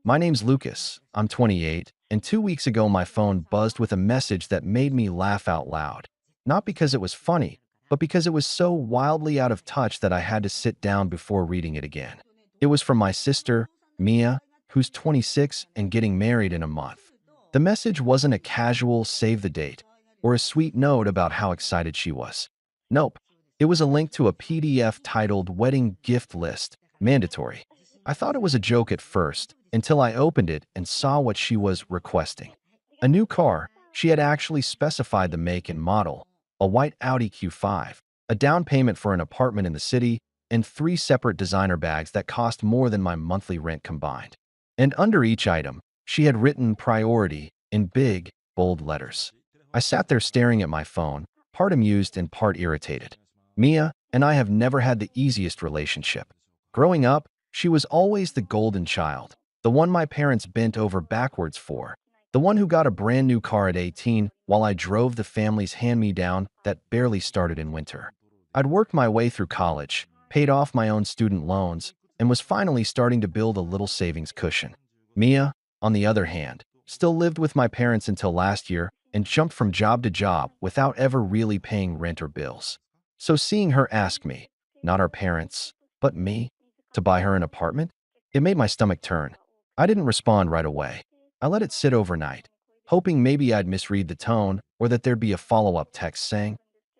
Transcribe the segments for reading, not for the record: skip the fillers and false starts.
My name's Lucas. I'm 28, and 2 weeks ago my phone buzzed with a message that made me laugh out loud. Not because it was funny, but because it was so wildly out of touch that I had to sit down before reading it again. It was from my sister, Mia, who's 26 and getting married in a month. The message wasn't a casual save the date or a sweet note about how excited she was. Nope. It was a link to a PDF titled Wedding Gift List, Mandatory. I thought it was a joke at first, until I opened it and saw what she was requesting. A new car. She had actually specified the make and model, a white Audi Q5, a down payment for an apartment in the city, and three separate designer bags that cost more than my monthly rent combined. And under each item, she had written priority in big, bold letters. I sat there staring at my phone, part amused and part irritated. Mia and I have never had the easiest relationship. Growing up, she was always the golden child, the one my parents bent over backwards for, the one who got a brand new car at 18 while I drove the family's hand-me-down that barely started in winter. I'd worked my way through college, paid off my own student loans, and was finally starting to build a little savings cushion. Mia, on the other hand, still lived with my parents until last year and jumped from job to job without ever really paying rent or bills. So seeing her ask me, not our parents, but me, to buy her an apartment, it made my stomach turn. I didn't respond right away. I let it sit overnight, hoping maybe I'd misread the tone or that there'd be a follow-up text saying,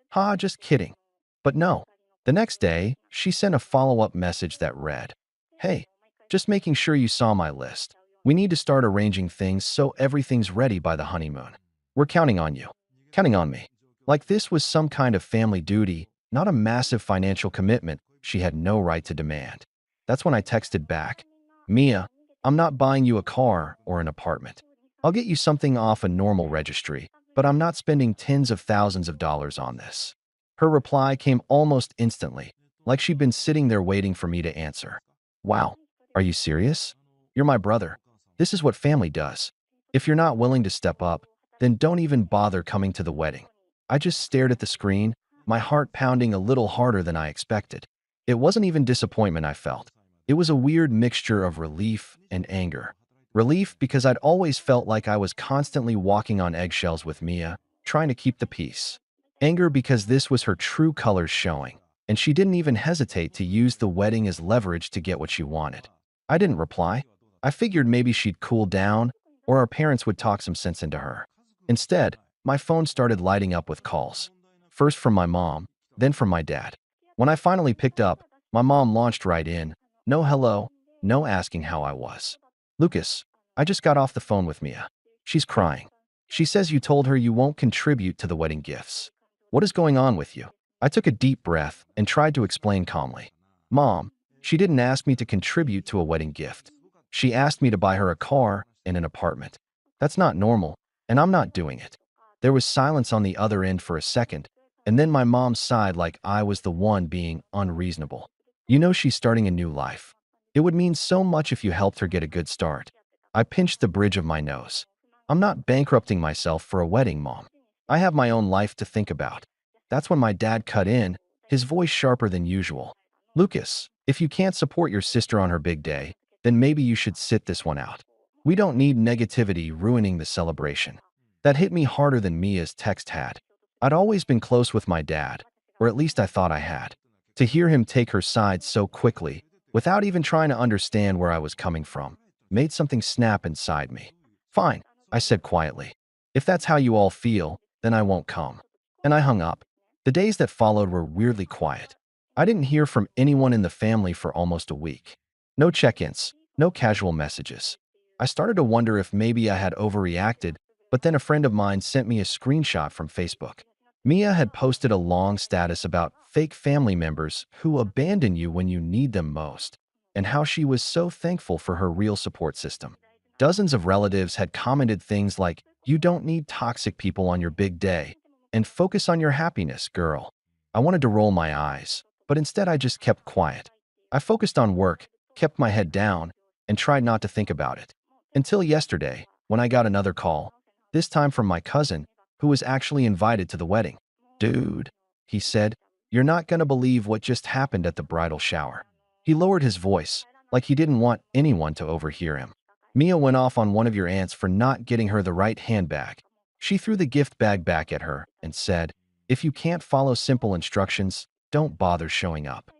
"Ha, just kidding." But no. The next day, she sent a follow-up message that read, "Hey, just making sure you saw my list. We need to start arranging things so everything's ready by the honeymoon. We're counting on you. Counting on me." Like this was some kind of family duty, not a massive financial commitment she had no right to demand. That's when I texted back, "Mia, I'm not buying you a car or an apartment. I'll get you something off a normal registry, but I'm not spending tens of thousands of dollars on this." Her reply came almost instantly, like she'd been sitting there waiting for me to answer. "Wow, are you serious? You're my brother. This is what family does. If you're not willing to step up, then don't even bother coming to the wedding." I just stared at the screen, my heart pounding a little harder than I expected. It wasn't even disappointment I felt. It was a weird mixture of relief and anger. Relief because I'd always felt like I was constantly walking on eggshells with Mia, trying to keep the peace. Anger because this was her true colors showing, and she didn't even hesitate to use the wedding as leverage to get what she wanted. I didn't reply. I figured maybe she'd cool down, or our parents would talk some sense into her. Instead, my phone started lighting up with calls. First from my mom, then from my dad. When I finally picked up, my mom launched right in. No hello, no asking how I was. "Lucas, I just got off the phone with Mia. She's crying. She says you told her you won't contribute to the wedding gifts. What is going on with you?" I took a deep breath and tried to explain calmly. "Mom, she didn't ask me to contribute to a wedding gift. She asked me to buy her a car and an apartment. That's not normal, and I'm not doing it." There was silence on the other end for a second, and then my mom sighed like I was the one being unreasonable. "You know she's starting a new life. It would mean so much if you helped her get a good start." I pinched the bridge of my nose. "I'm not bankrupting myself for a wedding, Mom. I have my own life to think about." That's when my dad cut in, his voice sharper than usual. "Lucas, if you can't support your sister on her big day, then maybe you should sit this one out. We don't need negativity ruining the celebration." That hit me harder than Mia's text had. I'd always been close with my dad, or at least I thought I had. To hear him take her side so quickly, without even trying to understand where I was coming from, made something snap inside me. "Fine," I said quietly. "If that's how you all feel, then I won't come." And I hung up. The days that followed were weirdly quiet. I didn't hear from anyone in the family for almost a week. No check-ins, no casual messages. I started to wonder if maybe I had overreacted, but then a friend of mine sent me a screenshot from Facebook. Mia had posted a long status about fake family members who abandon you when you need them most, and how she was so thankful for her real support system. Dozens of relatives had commented things like, "You don't need toxic people on your big day, and focus on your happiness, girl." I wanted to roll my eyes, but instead I just kept quiet. I focused on work, kept my head down, and tried not to think about it. Until yesterday, when I got another call, this time from my cousin, who was actually invited to the wedding. "Dude," he said, "you're not gonna believe what just happened at the bridal shower." He lowered his voice, like he didn't want anyone to overhear him. Mia went off on one of your aunts for not getting her the right handbag. She threw the gift bag back at her and said, if you can't follow simple instructions, don't bother showing up.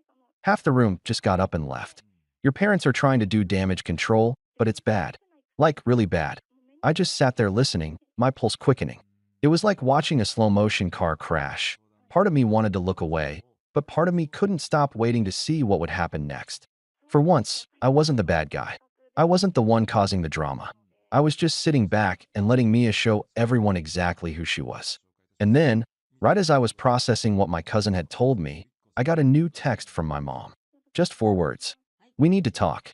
Half the room just got up and left. Your parents are trying to do damage control, but it's bad. Like, really bad. I just sat there listening, my pulse quickening. It was like watching a slow-motion car crash. Part of me wanted to look away, but part of me couldn't stop waiting to see what would happen next. For once, I wasn't the bad guy. I wasn't the one causing the drama. I was just sitting back and letting Mia show everyone exactly who she was. And then, right as I was processing what my cousin had told me, I got a new text from my mom. Just 4 words. We need to talk.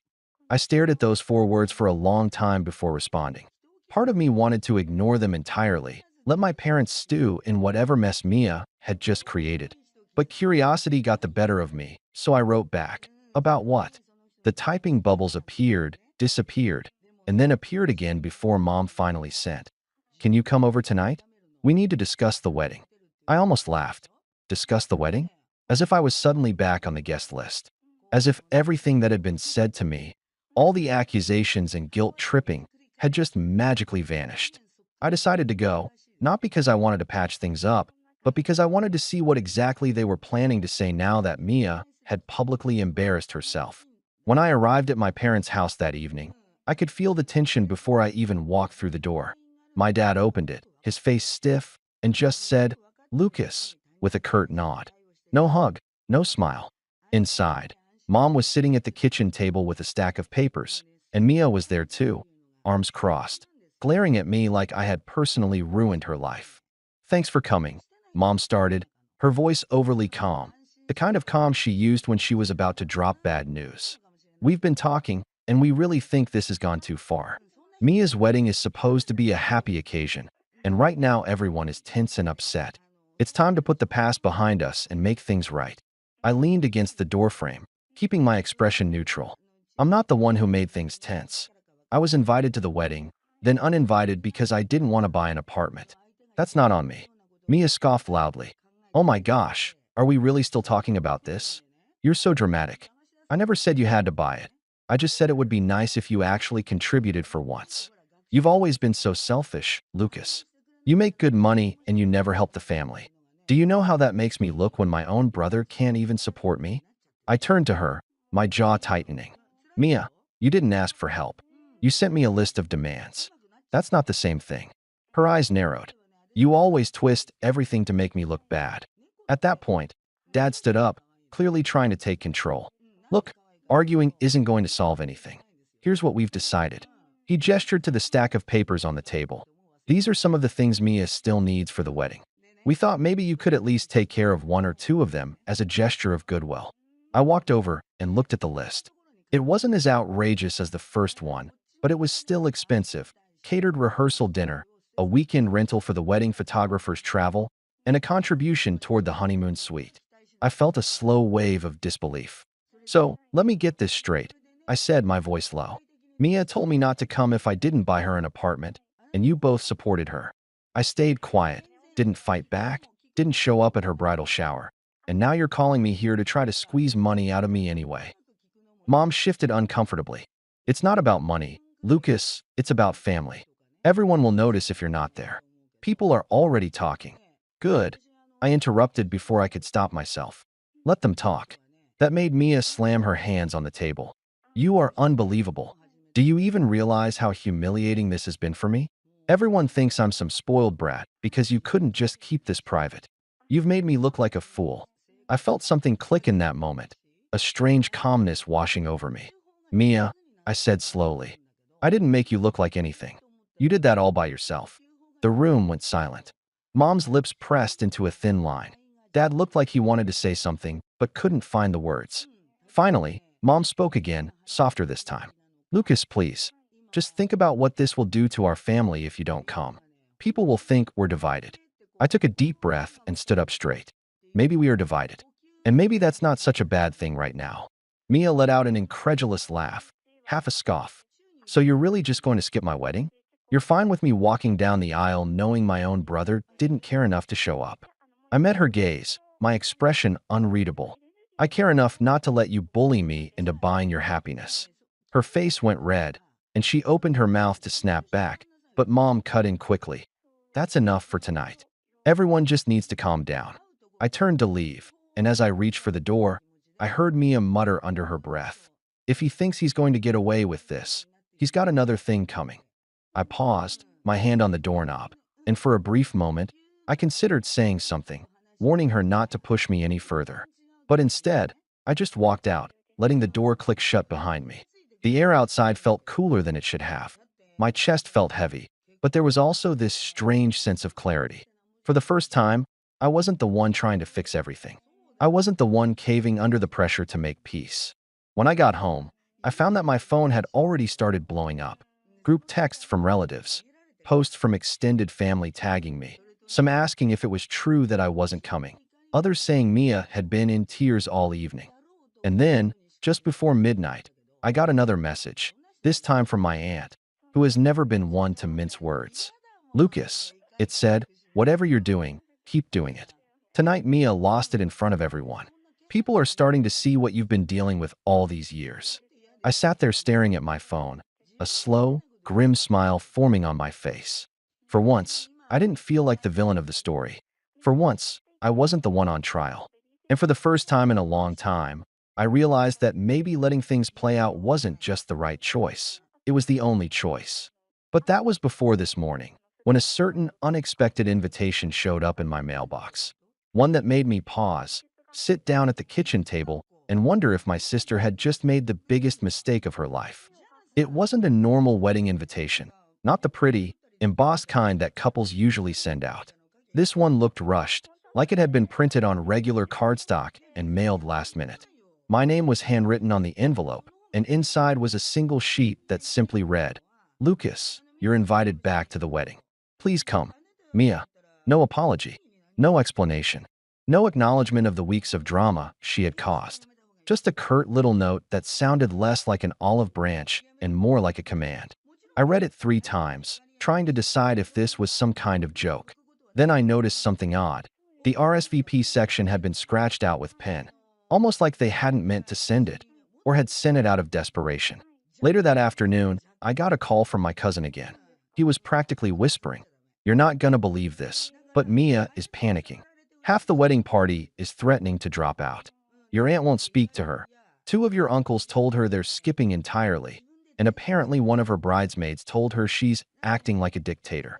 I stared at those 4 words for a long time before responding. Part of me wanted to ignore them entirely, let my parents stew in whatever mess Mia had just created. But curiosity got the better of me, so I wrote back. About what? The typing bubbles appeared, disappeared, and then appeared again before Mom finally sent. Can you come over tonight? We need to discuss the wedding. I almost laughed. Discuss the wedding? As if I was suddenly back on the guest list. As if everything that had been said to me, all the accusations and guilt tripping, had just magically vanished. I decided to go, not because I wanted to patch things up, but because I wanted to see what exactly they were planning to say now that Mia had publicly embarrassed herself. When I arrived at my parents' house that evening, I could feel the tension before I even walked through the door. My dad opened it, his face stiff, and just said, Lucas, with a curt nod. No hug, no smile. Inside, Mom was sitting at the kitchen table with a stack of papers, and Mia was there too, arms crossed, glaring at me like I had personally ruined her life. Thanks for coming, Mom started, her voice overly calm, the kind of calm she used when she was about to drop bad news. We've been talking, and we really think this has gone too far. Mia's wedding is supposed to be a happy occasion, and right now everyone is tense and upset. It's time to put the past behind us and make things right. I leaned against the doorframe, keeping my expression neutral. I'm not the one who made things tense. I was invited to the wedding, then uninvited because I didn't want to buy an apartment. That's not on me. Mia scoffed loudly. Oh my gosh, are we really still talking about this? You're so dramatic. I never said you had to buy it. I just said it would be nice if you actually contributed for once. You've always been so selfish, Lucas. You make good money and you never help the family. Do you know how that makes me look when my own brother can't even support me? I turned to her, my jaw tightening. Mia, you didn't ask for help. You sent me a list of demands. That's not the same thing. Her eyes narrowed. You always twist everything to make me look bad. At that point, Dad stood up, clearly trying to take control. Look, arguing isn't going to solve anything. Here's what we've decided. He gestured to the stack of papers on the table. These are some of the things Mia still needs for the wedding. We thought maybe you could at least take care of 1 or 2 of them as a gesture of goodwill. I walked over and looked at the list. It wasn't as outrageous as the first one, but it was still expensive. Catered rehearsal dinner, a weekend rental for the wedding photographer's travel, and a contribution toward the honeymoon suite. I felt a slow wave of disbelief. So, let me get this straight, I said, my voice low. Mia told me not to come if I didn't buy her an apartment, and you both supported her. I stayed quiet, didn't fight back, didn't show up at her bridal shower, and now you're calling me here to try to squeeze money out of me anyway. Mom shifted uncomfortably. It's not about money, Lucas, it's about family. Everyone will notice if you're not there. People are already talking. Good. I interrupted before I could stop myself. Let them talk. That made Mia slam her hands on the table. You are unbelievable. Do you even realize how humiliating this has been for me? Everyone thinks I'm some spoiled brat because you couldn't just keep this private. You've made me look like a fool. I felt something click in that moment, a strange calmness washing over me. Mia, I said slowly, I didn't make you look like anything. You did that all by yourself. The room went silent. Mom's lips pressed into a thin line. Dad looked like he wanted to say something, but couldn't find the words. Finally, Mom spoke again, softer this time. Lucas, please. Just think about what this will do to our family if you don't come. People will think we're divided. I took a deep breath and stood up straight. Maybe we are divided. And maybe that's not such a bad thing right now. Mia let out an incredulous laugh, half a scoff. So you're really just going to skip my wedding? You're fine with me walking down the aisle knowing my own brother didn't care enough to show up. I met her gaze, my expression unreadable. I care enough not to let you bully me into buying your happiness. Her face went red, and she opened her mouth to snap back, but Mom cut in quickly. That's enough for tonight. Everyone just needs to calm down. I turned to leave, and as I reached for the door, I heard Mia mutter under her breath. If he thinks he's going to get away with this, he's got another thing coming. I paused, my hand on the doorknob, and for a brief moment, I considered saying something, warning her not to push me any further. But instead, I just walked out, letting the door click shut behind me. The air outside felt cooler than it should have. My chest felt heavy, but there was also this strange sense of clarity. For the first time, I wasn't the one trying to fix everything. I wasn't the one caving under the pressure to make peace. When I got home, I found that my phone had already started blowing up. Group texts from relatives, posts from extended family tagging me, some asking if it was true that I wasn't coming, others saying Mia had been in tears all evening. And then, just before midnight, I got another message, this time from my aunt, who has never been one to mince words. Lucas, it said, whatever you're doing, keep doing it. Tonight Mia lost it in front of everyone. People are starting to see what you've been dealing with all these years. I sat there staring at my phone, a slow, grim smile forming on my face. For once, I didn't feel like the villain of the story. For once, I wasn't the one on trial. And for the first time in a long time, I realized that maybe letting things play out wasn't just the right choice. It was the only choice. But that was before this morning, when a certain unexpected invitation showed up in my mailbox. One that made me pause, sit down at the kitchen table, and wonder if my sister had just made the biggest mistake of her life. It wasn't a normal wedding invitation, not the pretty, embossed kind that couples usually send out. This one looked rushed, like it had been printed on regular cardstock and mailed last minute. My name was handwritten on the envelope, and inside was a single sheet that simply read, Lucas, you're invited back to the wedding. Please come. Mia. No apology. No explanation. No acknowledgement of the weeks of drama she had caused. Just a curt little note that sounded less like an olive branch and more like a command. I read it 3 times, trying to decide if this was some kind of joke. Then I noticed something odd. The RSVP section had been scratched out with pen, almost like they hadn't meant to send it, or had sent it out of desperation. Later that afternoon, I got a call from my cousin again. He was practically whispering, "You're not gonna believe this, but Mia is panicking. Half the wedding party is threatening to drop out. Your aunt won't speak to her. 2 of your uncles told her they're skipping entirely, and apparently one of her bridesmaids told her she's acting like a dictator.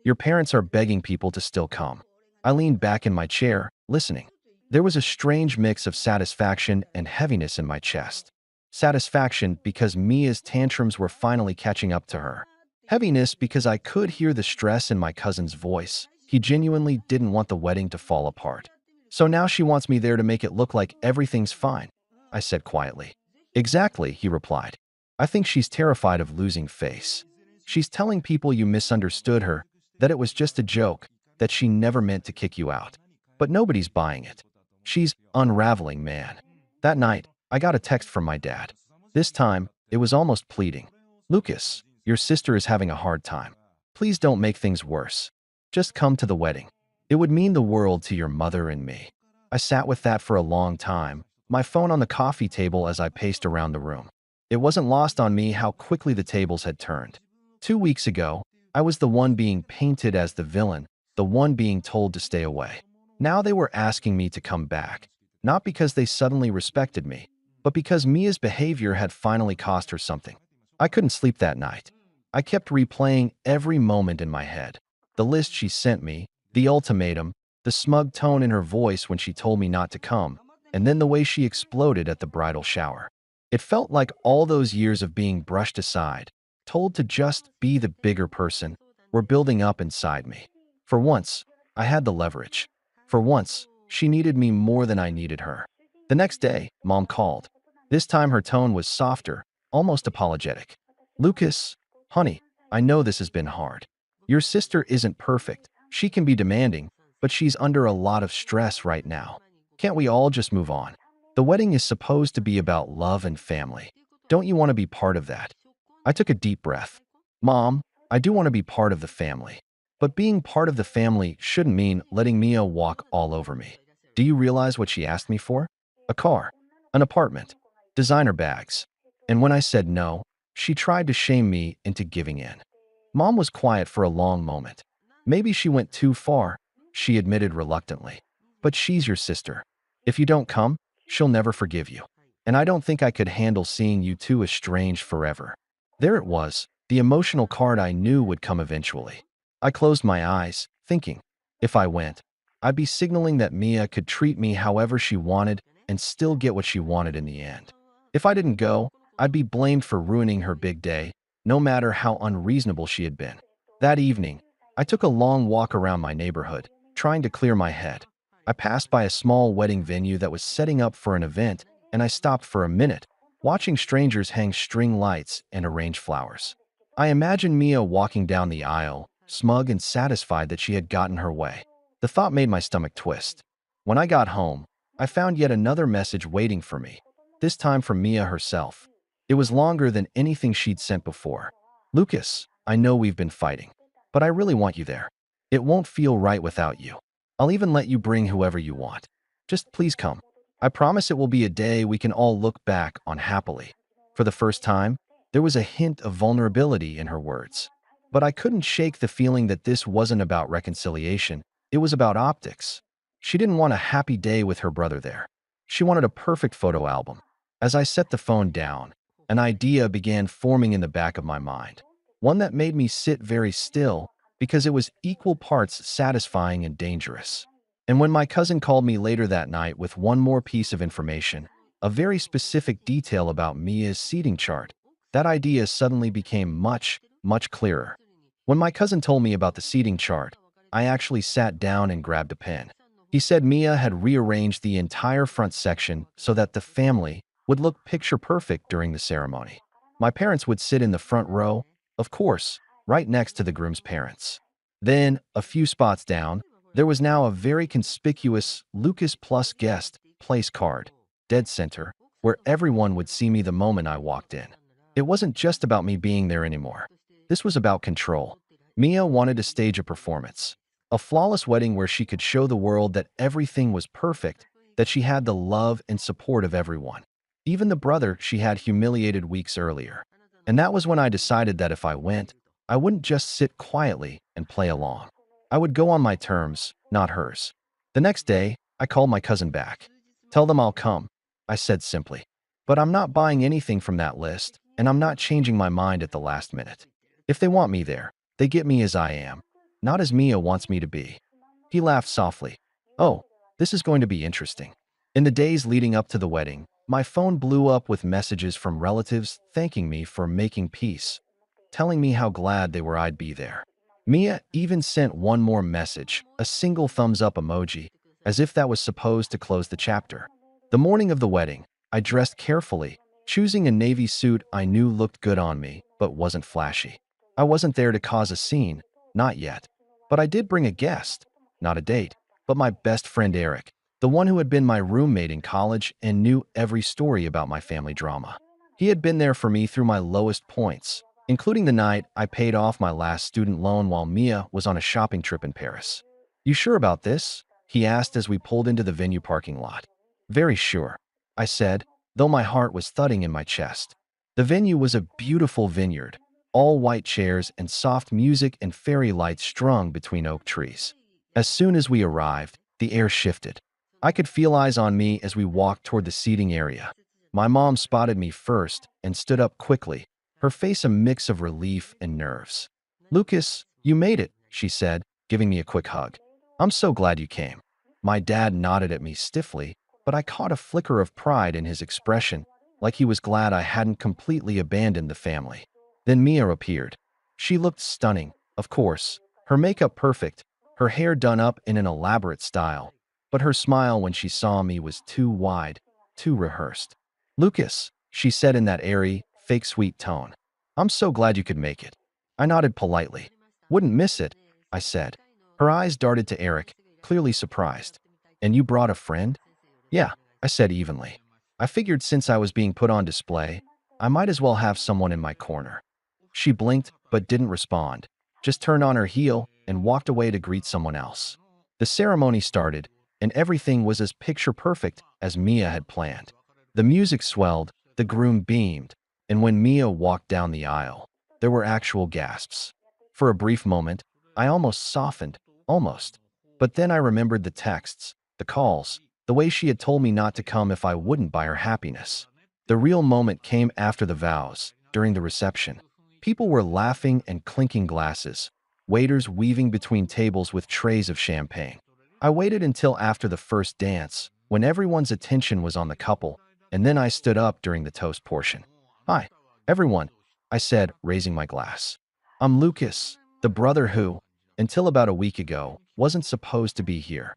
Your parents are begging people to still come." I leaned back in my chair, listening. There was a strange mix of satisfaction and heaviness in my chest. Satisfaction because Mia's tantrums were finally catching up to her. Heaviness because I could hear the stress in my cousin's voice. He genuinely didn't want the wedding to fall apart. "So now she wants me there to make it look like everything's fine," I said quietly. "Exactly," he replied. "I think she's terrified of losing face. She's telling people you misunderstood her, that it was just a joke, that she never meant to kick you out. But nobody's buying it. She's unraveling, man." That night, I got a text from my dad. This time, it was almost pleading. "Lucas, your sister is having a hard time. Please don't make things worse. Just come to the wedding. It would mean the world to your mother and me." I sat with that for a long time, my phone on the coffee table as I paced around the room. It wasn't lost on me how quickly the tables had turned. 2 weeks ago, I was the one being painted as the villain, the one being told to stay away. Now they were asking me to come back, not because they suddenly respected me, but because Mia's behavior had finally cost her something. I couldn't sleep that night. I kept replaying every moment in my head. The list she sent me, the ultimatum, the smug tone in her voice when she told me not to come, and then the way she exploded at the bridal shower. It felt like all those years of being brushed aside, told to just be the bigger person, were building up inside me. For once, I had the leverage. For once, she needed me more than I needed her. The next day, Mom called. This time her tone was softer, almost apologetic. "Lucas, honey, I know this has been hard. Your sister isn't perfect. She can be demanding, but she's under a lot of stress right now. Can't we all just move on? The wedding is supposed to be about love and family. Don't you want to be part of that?" I took a deep breath. "Mom, I do want to be part of the family. But being part of the family shouldn't mean letting Mia walk all over me. Do you realize what she asked me for? A car, an apartment, designer bags. And when I said no, She tried to shame me into giving in. Mom was quiet for a long moment. Maybe she went too far, she admitted reluctantly. But she's your sister. If you don't come, she'll never forgive you. And I don't think I could handle seeing you two estranged forever. There it was, the emotional card I knew would come eventually. I closed my eyes, thinking, if I went, I'd be signaling that Mia could treat me however she wanted and still get what she wanted in the end. If I didn't go, I'd be blamed for ruining her big day, no matter how unreasonable she had been. That evening, I took a long walk around my neighborhood, trying to clear my head. I passed by a small wedding venue that was setting up for an event, and I stopped for a minute, watching strangers hang string lights and arrange flowers. I imagined Mia walking down the aisle, smug and satisfied that she had gotten her way. The thought made my stomach twist. When I got home, I found yet another message waiting for me, this time from Mia herself. It was longer than anything she'd sent before. Lucas, I know we've been fighting, but I really want you there. It won't feel right without you. I'll even let you bring whoever you want. Just please come. I promise it will be a day we can all look back on happily. For the first time, there was a hint of vulnerability in her words. But I couldn't shake the feeling that this wasn't about reconciliation. It was about optics. She didn't want a happy day with her brother there. She wanted a perfect photo album. As I set the phone down, an idea began forming in the back of my mind. One that made me sit very still because it was equal parts satisfying and dangerous. And when my cousin called me later that night with one more piece of information, a very specific detail about Mia's seating chart, that idea suddenly became much clearer. When my cousin told me about the seating chart, I actually sat down and grabbed a pen. He said Mia had rearranged the entire front section so that the family would look picture perfect during the ceremony. My parents would sit in the front row, of course, right next to the groom's parents. Then, a few spots down, there was now a very conspicuous Lucas Plus guest place card, dead center, where everyone would see me the moment I walked in. It wasn't just about me being there anymore. This was about control. Mia wanted to stage a performance, a flawless wedding where she could show the world that everything was perfect, that she had the love and support of everyone, even the brother she had humiliated weeks earlier. And that was when I decided that if I went, I wouldn't just sit quietly and play along. I would go on my terms, not hers. The next day, I called my cousin back. Tell them I'll come, I said simply. But I'm not buying anything from that list, and I'm not changing my mind at the last minute. If they want me there, they get me as I am, not as Mia wants me to be. He laughed softly. Oh, this is going to be interesting. In the days leading up to the wedding, my phone blew up with messages from relatives thanking me for making peace, telling me how glad they were I'd be there. Mia even sent one more message, a single thumbs up emoji, as if that was supposed to close the chapter. The morning of the wedding, I dressed carefully, choosing a navy suit I knew looked good on me, but wasn't flashy. I wasn't there to cause a scene, not yet. But I did bring a guest, not a date, but my best friend Eric, the one who had been my roommate in college and knew every story about my family drama. He had been there for me through my lowest points, including the night I paid off my last student loan while Mia was on a shopping trip in Paris. You sure about this? He asked as we pulled into the venue parking lot. Very sure, I said, though my heart was thudding in my chest. The venue was a beautiful vineyard, all white chairs and soft music and fairy lights strung between oak trees. As soon as we arrived, the air shifted. I could feel eyes on me as we walked toward the seating area. My mom spotted me first and stood up quickly, her face a mix of relief and nerves. Lucas, you made it, she said, giving me a quick hug. I'm so glad you came. My dad nodded at me stiffly, but I caught a flicker of pride in his expression, like he was glad I hadn't completely abandoned the family. Then Mia appeared. She looked stunning, of course, her makeup perfect, her hair done up in an elaborate style, but her smile when she saw me was too wide, too rehearsed. Lucas, she said in that airy, fake sweet tone. I'm so glad you could make it. I nodded politely. Wouldn't miss it, I said. Her eyes darted to Eric, clearly surprised. And you brought a friend? Yeah, I said evenly. I figured since I was being put on display, I might as well have someone in my corner. She blinked but didn't respond, just turned on her heel and walked away to greet someone else. The ceremony started, and everything was as picture perfect as Mia had planned. The music swelled, the groom beamed, And when Mia walked down the aisle, there were actual gasps. For a brief moment, I almost softened, almost. But then I remembered the texts, the calls, the way she had told me not to come if I wouldn't buy her happiness. The real moment came after the vows, during the reception. People were laughing and clinking glasses, waiters weaving between tables with trays of champagne. I waited until after the first dance, when everyone's attention was on the couple, and then I stood up during the toast portion. "Hi, everyone," I said, raising my glass. "I'm Lucas, the brother who, until about a week ago, wasn't supposed to be here."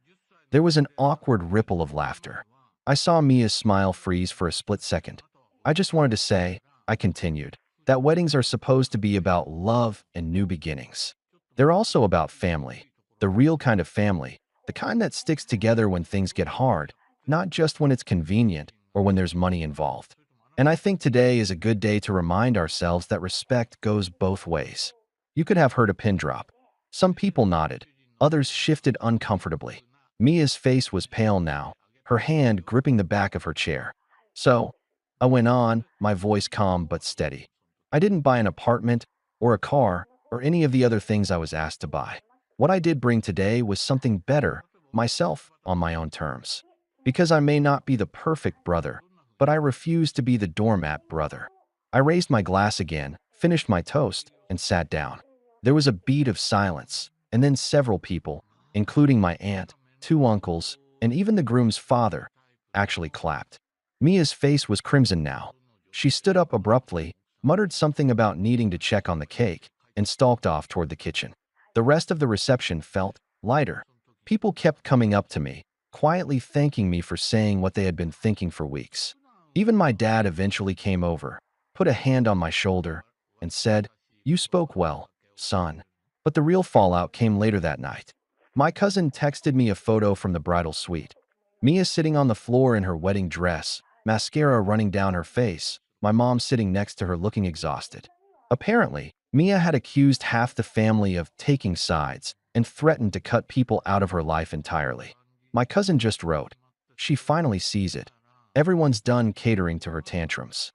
There was an awkward ripple of laughter. I saw Mia's smile freeze for a split second. "I just wanted to say," I continued, "that weddings are supposed to be about love and new beginnings. They're also about family, the real kind of family, the kind that sticks together when things get hard, not just when it's convenient or when there's money involved. And I think today is a good day to remind ourselves that respect goes both ways." You could have heard a pin drop. Some people nodded, others shifted uncomfortably. Mia's face was pale now, her hand gripping the back of her chair. "So," I went on, my voice calm but steady, "I didn't buy an apartment or a car or any of the other things I was asked to buy. What I did bring today was something better, myself, on my own terms. Because I may not be the perfect brother, but I refuse to be the doormat brother." I raised my glass again, finished my toast, and sat down. There was a beat of silence, and then several people, including my aunt, two uncles, and even the groom's father, actually clapped. Mia's face was crimson now. She stood up abruptly, muttered something about needing to check on the cake, and stalked off toward the kitchen. The rest of the reception felt lighter. People kept coming up to me, quietly thanking me for saying what they had been thinking for weeks. Even my dad eventually came over, put a hand on my shoulder, and said, "You spoke well, son." But the real fallout came later that night. My cousin texted me a photo from the bridal suite. Mia sitting on the floor in her wedding dress, mascara running down her face, my mom sitting next to her looking exhausted. Apparently, Mia had accused half the family of taking sides and threatened to cut people out of her life entirely. My cousin just wrote, "She finally sees it. Everyone's done catering to her tantrums."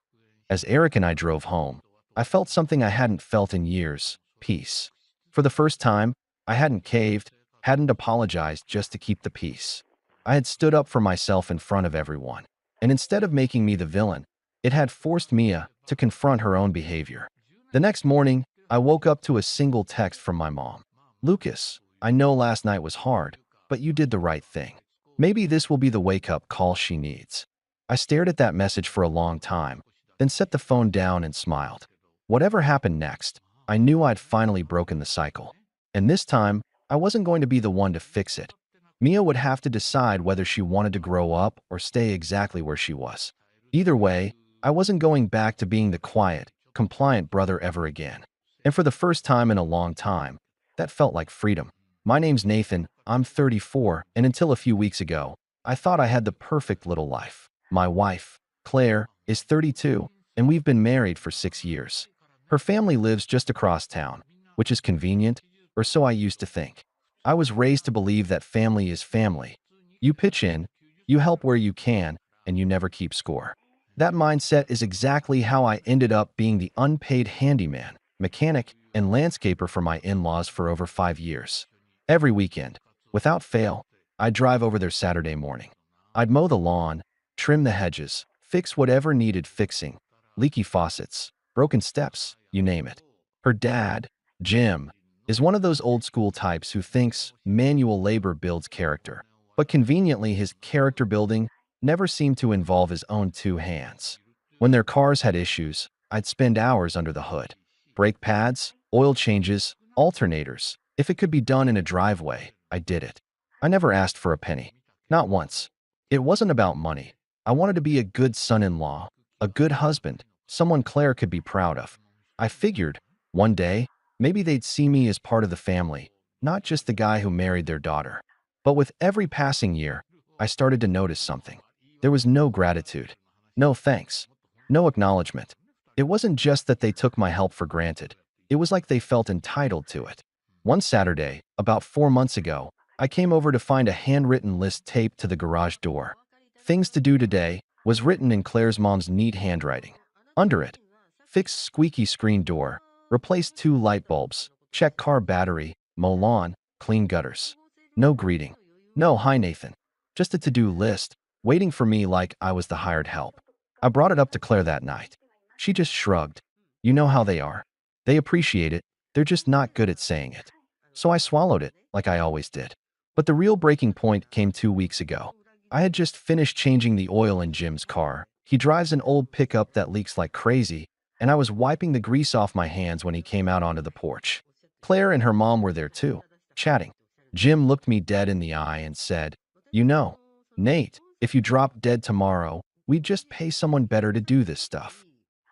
As Eric and I drove home, I felt something I hadn't felt in years: peace. For the first time, I hadn't caved, hadn't apologized just to keep the peace. I had stood up for myself in front of everyone, and instead of making me the villain, it had forced Mia to confront her own behavior. The next morning, I woke up to a single text from my mom. "Lucas, I know last night was hard, but you did the right thing. Maybe this will be the wake-up call she needs." I stared at that message for a long time, then set the phone down and smiled. Whatever happened next, I knew I'd finally broken the cycle. And this time, I wasn't going to be the one to fix it. Mia would have to decide whether she wanted to grow up or stay exactly where she was. Either way, I wasn't going back to being the quiet, compliant brother ever again. And for the first time in a long time, that felt like freedom. My name's Nathan, I'm 34, and until a few weeks ago, I thought I had the perfect little life. My wife, Claire, is 32, and we've been married for 6 years. Her family lives just across town, which is convenient, or so I used to think. I was raised to believe that family is family. You pitch in, you help where you can, and you never keep score. That mindset is exactly how I ended up being the unpaid handyman, mechanic, and landscaper for my in-laws for over 5 years. Every weekend, without fail, I'd drive over there Saturday morning. I'd mow the lawn, trim the hedges, fix whatever needed fixing, leaky faucets, broken steps, you name it. Her dad, Jim, is one of those old-school types who thinks manual labor builds character. But conveniently, his character building never seemed to involve his own two hands. When their cars had issues, I'd spend hours under the hood. Brake pads, oil changes, alternators. If it could be done in a driveway, I did it. I never asked for a penny. Not once. It wasn't about money. I wanted to be a good son-in-law, a good husband, someone Claire could be proud of. I figured, one day, maybe they'd see me as part of the family, not just the guy who married their daughter. But with every passing year, I started to notice something. There was no gratitude, no thanks, no acknowledgement. It wasn't just that they took my help for granted. It was like they felt entitled to it. One Saturday, about 4 months ago, I came over to find a handwritten list taped to the garage door. "Things to do today" was written in Claire's mom's neat handwriting. Under it, fix squeaky screen door, replace 2 light bulbs, check car battery, mow lawn, clean gutters. No greeting. No, hi Nathan. Just a to-do list, waiting for me like I was the hired help. I brought it up to Claire that night. She just shrugged. You know how they are. They appreciate it, they're just not good at saying it. So I swallowed it, like I always did. But the real breaking point came 2 weeks ago. I had just finished changing the oil in Jim's car. He drives an old pickup that leaks like crazy, and I was wiping the grease off my hands when he came out onto the porch. Claire and her mom were there too, chatting. Jim looked me dead in the eye and said, "You know, Nate, if you drop dead tomorrow, we'd just pay someone better to do this stuff."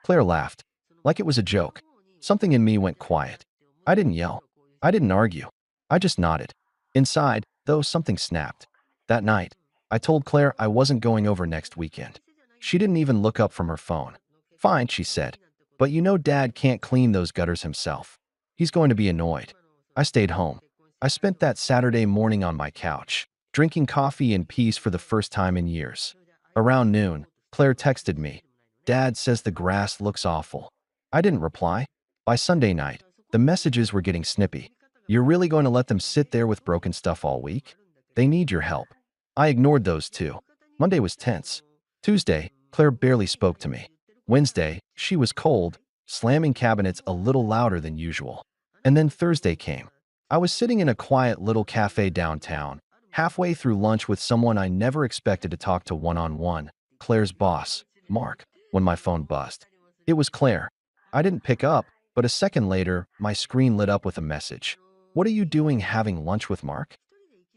Claire laughed, like it was a joke. Something in me went quiet. I didn't yell. I didn't argue. I just nodded. Inside, though, something snapped. That night, I told Claire I wasn't going over next weekend. She didn't even look up from her phone. "Fine," she said. "But you know Dad can't clean those gutters himself. He's going to be annoyed." I stayed home. I spent that Saturday morning on my couch, drinking coffee in peace for the first time in years. Around noon, Claire texted me, "Dad says the grass looks awful." I didn't reply. By Sunday night, the messages were getting snippy. "You're really going to let them sit there with broken stuff all week? They need your help." I ignored those too. Monday was tense. Tuesday, Claire barely spoke to me. Wednesday, she was cold, slamming cabinets a little louder than usual. And then Thursday came. I was sitting in a quiet little cafe downtown, halfway through lunch with someone I never expected to talk to one-on-one, Claire's boss, Mark, when my phone buzzed. It was Claire. I didn't pick up, but a second later, my screen lit up with a message. "What are you doing having lunch with Mark?"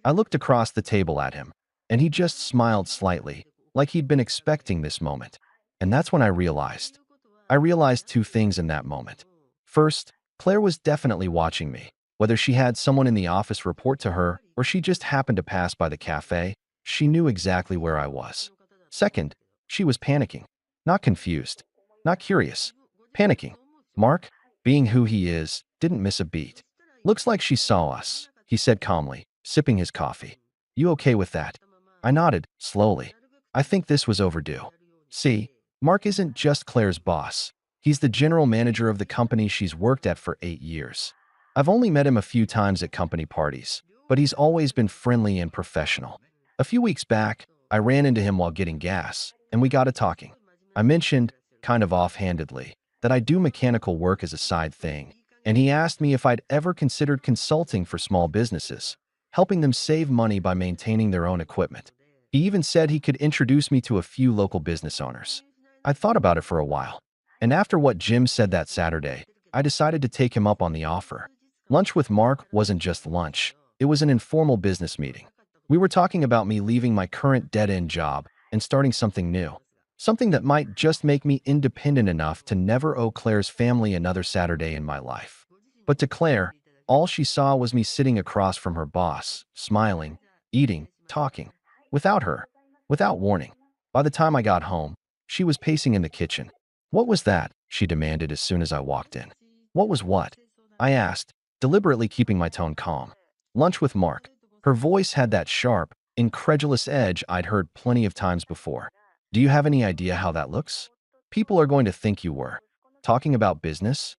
I looked across the table at him, and he just smiled slightly, like he'd been expecting this moment. And that's when I realized. I realized two things in that moment. First, Claire was definitely watching me. Whether she had someone in the office report to her or she just happened to pass by the cafe, she knew exactly where I was. Second, she was panicking. Not confused. Not curious. Panicking. Mark, being who he is, didn't miss a beat. "Looks like she saw us," he said calmly, sipping his coffee. "You okay with that?" I nodded, slowly. I think this was overdue. See, Mark isn't just Claire's boss. He's the general manager of the company she's worked at for 8 years. I've only met him a few times at company parties, but he's always been friendly and professional. A few weeks back, I ran into him while getting gas, and we got to talking. I mentioned, kind of offhandedly, that I do mechanical work as a side thing, and he asked me if I'd ever considered consulting for small businesses, helping them save money by maintaining their own equipment. He even said he could introduce me to a few local business owners. I'd thought about it for a while, and after what Jim said that Saturday, I decided to take him up on the offer. Lunch with Mark wasn't just lunch. It was an informal business meeting. We were talking about me leaving my current dead-end job and starting something new. Something that might just make me independent enough to never owe Claire's family another Saturday in my life. But to Claire, all she saw was me sitting across from her boss, smiling, eating, talking. Without her. Without warning. By the time I got home, she was pacing in the kitchen. "What was that?" she demanded as soon as I walked in. "What was what?" I asked, deliberately keeping my tone calm. "Lunch with Mark." Her voice had that sharp, incredulous edge I'd heard plenty of times before. "Do you have any idea how that looks? People are going to think you were talking about business."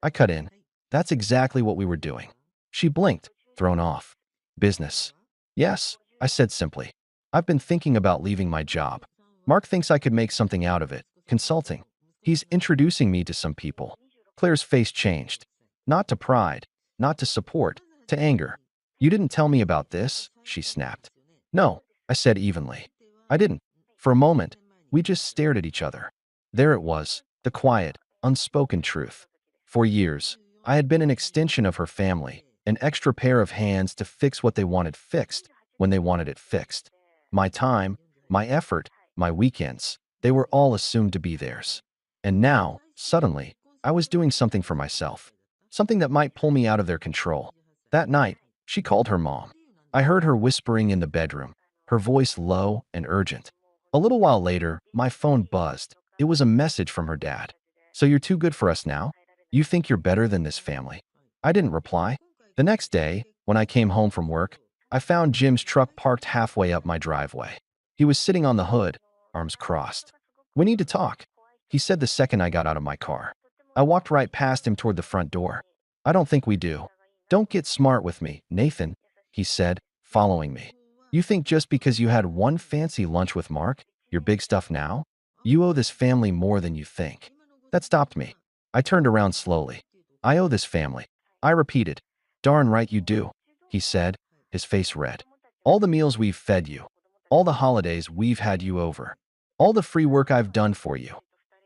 I cut in. "That's exactly what we were doing." She blinked, thrown off. "Business?" "Yes," I said simply. "I've been thinking about leaving my job. Mark thinks I could make something out of it, consulting. He's introducing me to some people." Claire's face changed. Not to pride, not to support, to anger. "You didn't tell me about this," she snapped. "No," I said evenly. "I didn't." For a moment, we just stared at each other. There it was, the quiet, unspoken truth. For years, I had been an extension of her family, an extra pair of hands to fix what they wanted fixed when they wanted it fixed. My time, my effort, my weekends, they were all assumed to be theirs. And now, suddenly, I was doing something for myself. Something that might pull me out of their control. That night, she called her mom. I heard her whispering in the bedroom, her voice low and urgent. A little while later, my phone buzzed. It was a message from her dad. "So you're too good for us now? You think you're better than this family?" I didn't reply. The next day, when I came home from work, I found Jim's truck parked halfway up my driveway. He was sitting on the hood, arms crossed. "We need to talk," he said the second I got out of my car. I walked right past him toward the front door. I don't think we do. Don't get smart with me, Nathan, he said, following me. You think just because you had one fancy lunch with Mark, you're big stuff now? You owe this family more than you think. That stopped me. I turned around slowly. I owe this family. I repeated. Darn right you do, he said, his face red. All the meals we've fed you. All the holidays we've had you over. All the free work I've done for you.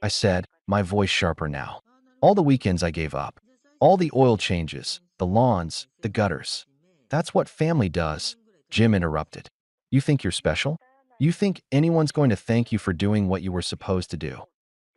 I said, my voice sharper now. All the weekends I gave up. All the oil changes, the lawns, the gutters. That's what family does, Jim interrupted. You think you're special? You think anyone's going to thank you for doing what you were supposed to do?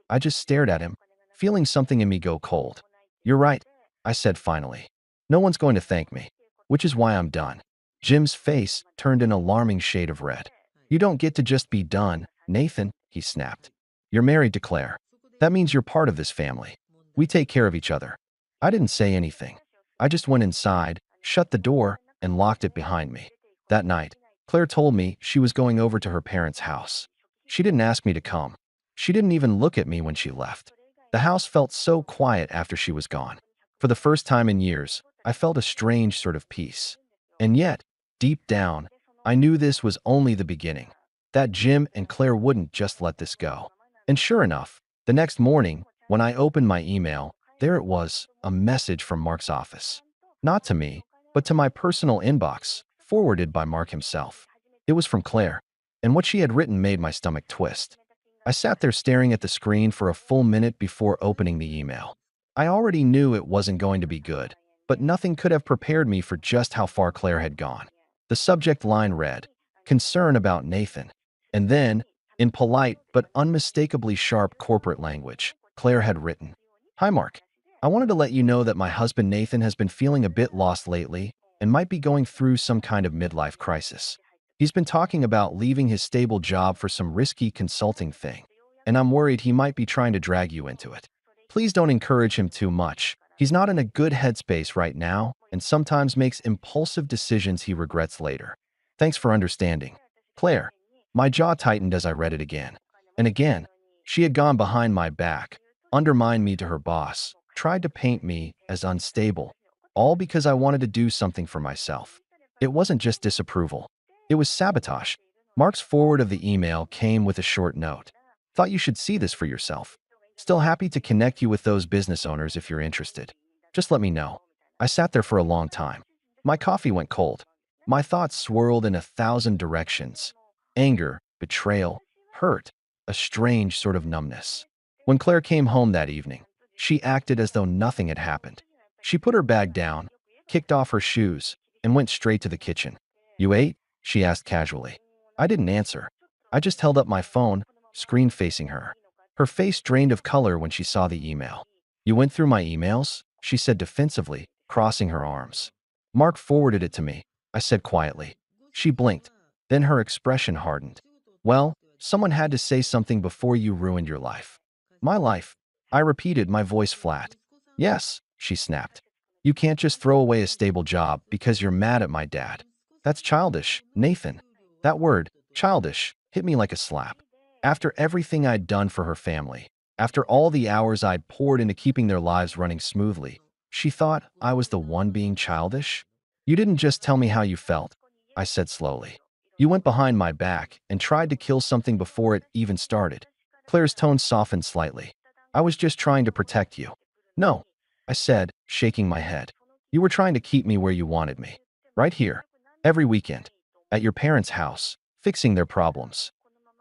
I just stared at him, feeling something in me go cold. You're right, I said finally. No one's going to thank me, which is why I'm done. Jim's face turned an alarming shade of red. You don't get to just be done, Nathan, he snapped. You're married to Claire. That means you're part of this family. We take care of each other. I didn't say anything. I just went inside, shut the door, and locked it behind me. That night, Claire told me she was going over to her parents' house. She didn't ask me to come. She didn't even look at me when she left. The house felt so quiet after she was gone. For the first time in years, I felt a strange sort of peace. And yet, deep down, I knew this was only the beginning, that Jim and Claire wouldn't just let this go. And sure enough, the next morning, when I opened my email, there it was, a message from Mark's office. Not to me, but to my personal inbox, forwarded by Mark himself. It was from Claire, and what she had written made my stomach twist. I sat there staring at the screen for a full minute before opening the email. I already knew it wasn't going to be good, but nothing could have prepared me for just how far Claire had gone. The subject line read, "Concern about Nathan." And then, in polite but unmistakably sharp corporate language, Claire had written, "Hi Mark. I wanted to let you know that my husband Nathan has been feeling a bit lost lately and might be going through some kind of midlife crisis. He's been talking about leaving his stable job for some risky consulting thing, and I'm worried he might be trying to drag you into it. Please don't encourage him too much. He's not in a good headspace right now and sometimes makes impulsive decisions he regrets later. Thanks for understanding. Claire." My jaw tightened as I read it again. And again, she had gone behind my back, undermined me to her boss, tried to paint me as unstable, all because I wanted to do something for myself. It wasn't just disapproval. It was sabotage. Mark's forward of the email came with a short note. Thought you should see this for yourself. Still happy to connect you with those business owners if you're interested. Just let me know. I sat there for a long time. My coffee went cold. My thoughts swirled in 1,000 directions. Anger, betrayal, hurt, a strange sort of numbness. When Claire came home that evening, she acted as though nothing had happened. She put her bag down, kicked off her shoes, and went straight to the kitchen. You ate? She asked casually. I didn't answer. I just held up my phone, screen facing her. Her face drained of color when she saw the email. You went through my emails? She said defensively, crossing her arms. Mark forwarded it to me, I said quietly. She blinked. Then her expression hardened. Well, someone had to say something before you ruined your life. My life? I repeated, my voice flat. Yes, she snapped. You can't just throw away a stable job because you're mad at my dad. That's childish, Nathan. That word, childish, hit me like a slap. After everything I'd done for her family, after all the hours I'd poured into keeping their lives running smoothly, she thought I was the one being childish? You didn't just tell me how you felt, I said slowly. You went behind my back and tried to kill something before it even started. Claire's tone softened slightly. I was just trying to protect you. No, I said, shaking my head. You were trying to keep me where you wanted me. Right here. Every weekend. At your parents' house, fixing their problems.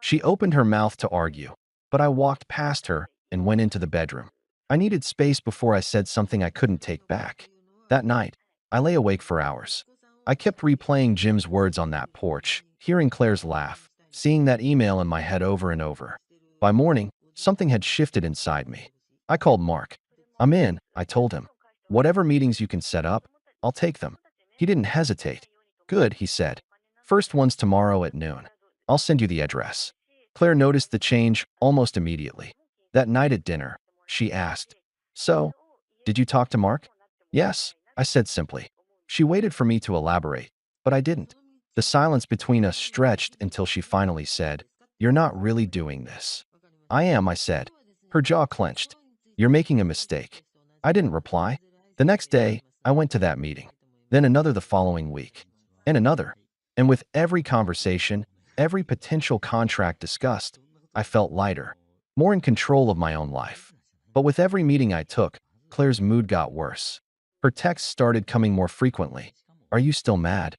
She opened her mouth to argue, but I walked past her and went into the bedroom. I needed space before I said something I couldn't take back. That night, I lay awake for hours. I kept replaying Jim's words on that porch, hearing Claire's laugh, seeing that email in my head over and over. By morning, something had shifted inside me. I called Mark. I'm in, I told him. Whatever meetings you can set up, I'll take them. He didn't hesitate. Good, he said. First one's tomorrow at noon. I'll send you the address. Claire noticed the change almost immediately. That night at dinner, she asked, So, did you talk to Mark? Yes, I said simply. She waited for me to elaborate, but I didn't. The silence between us stretched until she finally said, You're not really doing this. I am, I said. Her jaw clenched. You're making a mistake. I didn't reply. The next day, I went to that meeting. Then another the following week. And another. And with every conversation, every potential contract discussed, I felt lighter, more in control of my own life. But with every meeting I took, Claire's mood got worse. Her texts started coming more frequently. Are you still mad?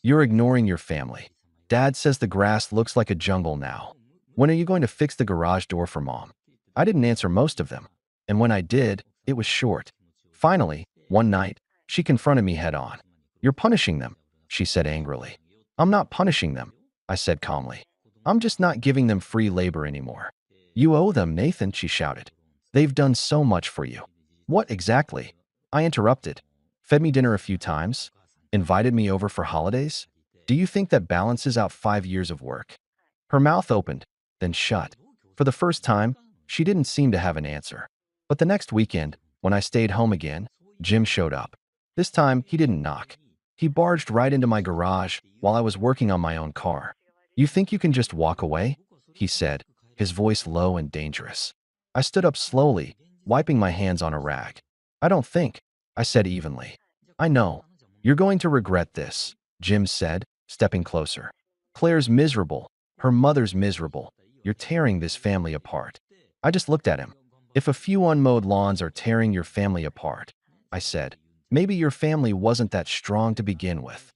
You're ignoring your family. Dad says the grass looks like a jungle now. When are you going to fix the garage door for Mom? I didn't answer most of them. And when I did, it was short. Finally, one night, she confronted me head on. You're punishing them, she said angrily. I'm not punishing them, I said calmly. I'm just not giving them free labor anymore. You owe them, Nathan, she shouted. They've done so much for you. What exactly? I interrupted. Fed me dinner a few times? Invited me over for holidays? Do you think that balances out 5 years of work? Her mouth opened, then shut. For the first time, she didn't seem to have an answer. But the next weekend, when I stayed home again, Jim showed up. This time, he didn't knock. He barged right into my garage while I was working on my own car. You think you can just walk away? He said, his voice low and dangerous. I stood up slowly, wiping my hands on a rag. I don't think, I said evenly. I know. You're going to regret this, Jim said, stepping closer. Claire's miserable. Her mother's miserable. You're tearing this family apart. I just looked at him. If a few unmowed lawns are tearing your family apart, I said, maybe your family wasn't that strong to begin with.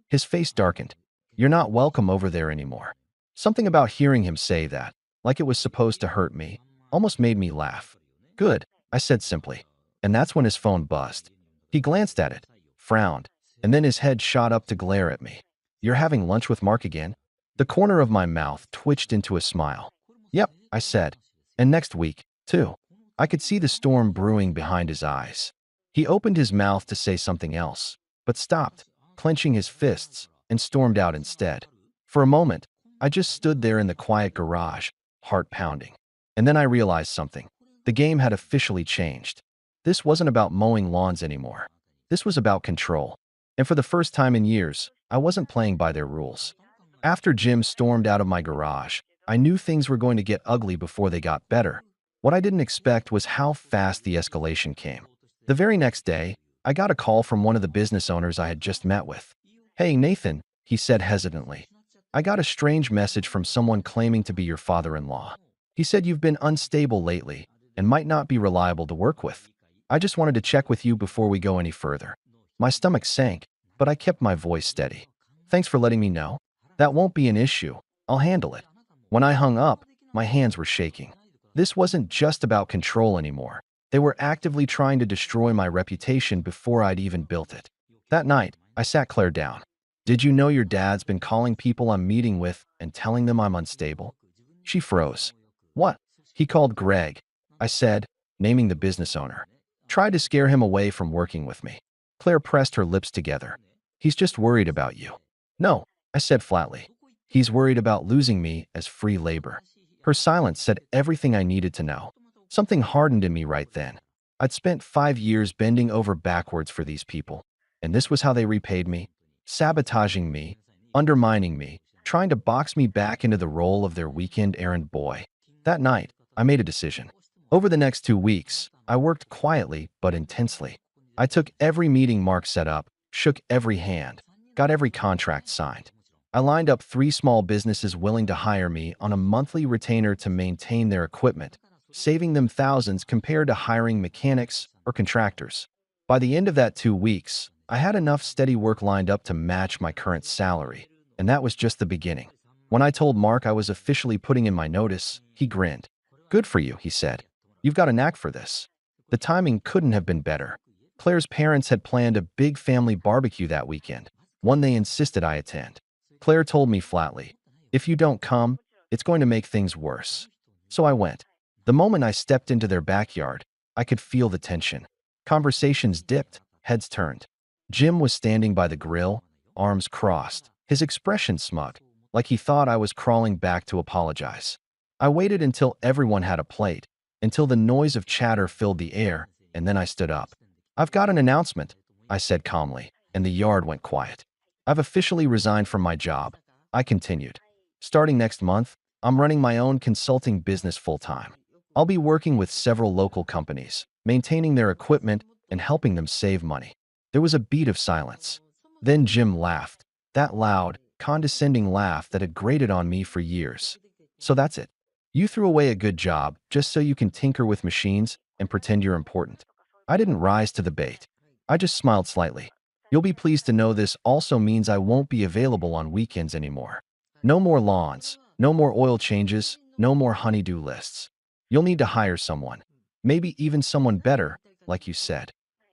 His face darkened. You're not welcome over there anymore. Something about hearing him say that, like it was supposed to hurt me, almost made me laugh. Good, I said simply. And that's when his phone buzzed. He glanced at it, frowned, and then his head shot up to glare at me. You're having lunch with Mark again? The corner of my mouth twitched into a smile. Yep, I said. And next week, too. I could see the storm brewing behind his eyes. He opened his mouth to say something else, but stopped, clenching his fists, and stormed out instead. For a moment, I just stood there in the quiet garage, heart pounding. And then I realized something. The game had officially changed. This wasn't about mowing lawns anymore. This was about control. And for the first time in years, I wasn't playing by their rules. After Jim stormed out of my garage, I knew things were going to get ugly before they got better. What I didn't expect was how fast the escalation came. The very next day, I got a call from one of the business owners I had just met with. Hey, Nathan, he said hesitantly. I got a strange message from someone claiming to be your father-in-law. He said you've been unstable lately and might not be reliable to work with. I just wanted to check with you before we go any further. My stomach sank, but I kept my voice steady. Thanks for letting me know. That won't be an issue. I'll handle it. When I hung up, my hands were shaking. This wasn't just about control anymore. They were actively trying to destroy my reputation before I'd even built it. That night, I sat Claire down. Did you know your dad's been calling people I'm meeting with and telling them I'm unstable? She froze. What? He called Greg, I said, naming the business owner. Tried to scare him away from working with me. Claire pressed her lips together. He's just worried about you. No, I said flatly. He's worried about losing me as free labor. Her silence said everything I needed to know. Something hardened in me right then. I'd spent 5 years bending over backwards for these people, and this was how they repaid me, sabotaging me, undermining me, trying to box me back into the role of their weekend errand boy. That night, I made a decision. Over the next 2 weeks, I worked quietly but intensely. I took every meeting Mark set up, shook every hand, got every contract signed. I lined up 3 small businesses willing to hire me on a monthly retainer to maintain their equipment, saving them thousands compared to hiring mechanics or contractors. By the end of that 2 weeks, I had enough steady work lined up to match my current salary, and that was just the beginning. When I told Mark I was officially putting in my notice, he grinned. Good for you, he said. You've got a knack for this. The timing couldn't have been better. Claire's parents had planned a big family barbecue that weekend, one they insisted I attend. Claire told me flatly, if you don't come, it's going to make things worse. So I went. The moment I stepped into their backyard, I could feel the tension. Conversations dipped, heads turned. Jim was standing by the grill, arms crossed, his expression smug, like he thought I was crawling back to apologize. I waited until everyone had a plate, until the noise of chatter filled the air, and then I stood up. I've got an announcement, I said calmly, and the yard went quiet. I've officially resigned from my job, I continued. Starting next month, I'm running my own consulting business full-time. I'll be working with several local companies, maintaining their equipment and helping them save money. There was a beat of silence. Then Jim laughed, that loud, condescending laugh that had grated on me for years. So that's it. You threw away a good job just so you can tinker with machines and pretend you're important. I didn't rise to the bait. I just smiled slightly. You'll be pleased to know this also means I won't be available on weekends anymore. No more lawns, no more oil changes, no more honeydew lists. You'll need to hire someone. Maybe even someone better, like you said.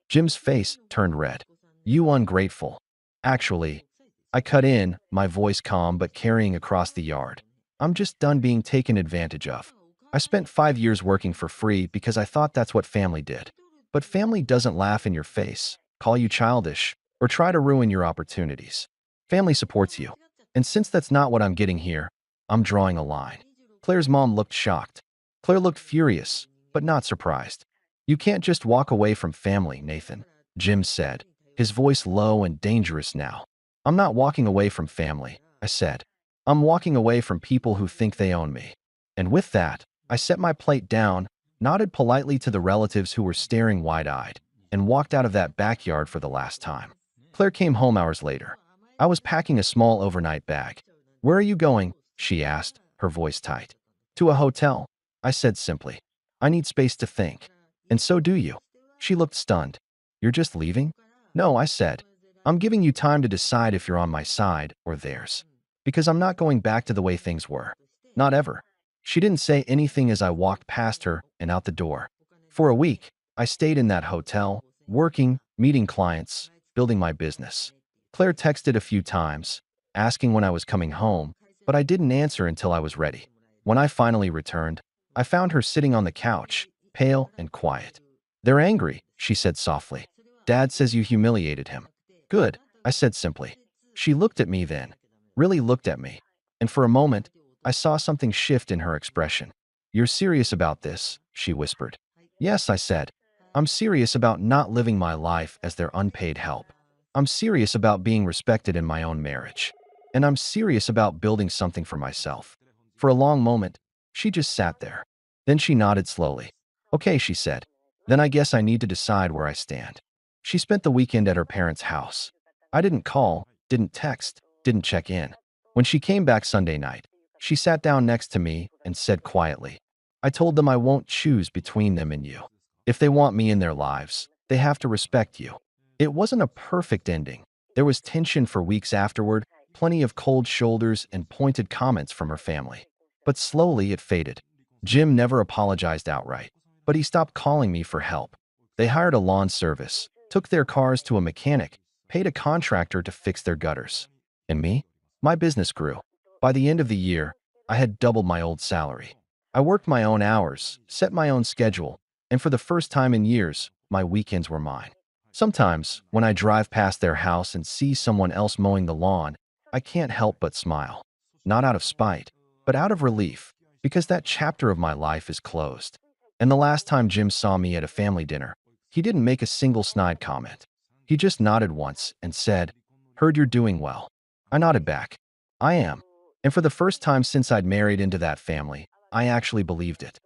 Jim's face turned red. You ungrateful. Actually, I cut in, my voice calm but carrying across the yard. I'm just done being taken advantage of. I spent 5 years working for free because I thought that's what family did. But family doesn't laugh in your face, call you childish, or try to ruin your opportunities. Family supports you. And since that's not what I'm getting here, I'm drawing a line. Claire's mom looked shocked. Claire looked furious, but not surprised. You can't just walk away from family, Nathan, Jim said, his voice low and dangerous now. I'm not walking away from family, I said. I'm walking away from people who think they own me. And with that, I set my plate down, nodded politely to the relatives who were staring wide-eyed, and walked out of that backyard for the last time. Claire came home hours later. I was packing a small overnight bag. Where are you going? She asked, her voice tight. To a hotel, I said simply. I need space to think. And so do you. She looked stunned. You're just leaving? No, I said. I'm giving you time to decide if you're on my side or theirs. Because I'm not going back to the way things were. Not ever. She didn't say anything as I walked past her and out the door. For a week, I stayed in that hotel, working, meeting clients, building my business. Claire texted a few times, asking when I was coming home, but I didn't answer until I was ready. When I finally returned, I found her sitting on the couch, pale and quiet. They're angry, she said softly. Dad says you humiliated him. Good, I said simply. She looked at me then, really looked at me, and for a moment, I saw something shift in her expression. You're serious about this, she whispered. Yes, I said. I'm serious about not living my life as their unpaid help. I'm serious about being respected in my own marriage. And I'm serious about building something for myself. For a long moment, she just sat there. Then she nodded slowly. Okay, she said. Then I guess I need to decide where I stand. She spent the weekend at her parents' house. I didn't call, didn't text, didn't check in. When she came back Sunday night, she sat down next to me and said quietly, I told them I won't choose between them and you. If they want me in their lives, they have to respect you. It wasn't a perfect ending. There was tension for weeks afterward, plenty of cold shoulders and pointed comments from her family. But slowly it faded. Jim never apologized outright, but he stopped calling me for help. They hired a lawn service, took their cars to a mechanic, paid a contractor to fix their gutters. And me? My business grew. By the end of the year, I had doubled my old salary. I worked my own hours, set my own schedule, and for the first time in years, my weekends were mine. Sometimes, when I drive past their house and see someone else mowing the lawn, I can't help but smile. Not out of spite, but out of relief, because that chapter of my life is closed. And the last time Jim saw me at a family dinner, he didn't make a single snide comment. He just nodded once and said, Heard you're doing well. I nodded back. I am. And for the first time since I'd married into that family, I actually believed it.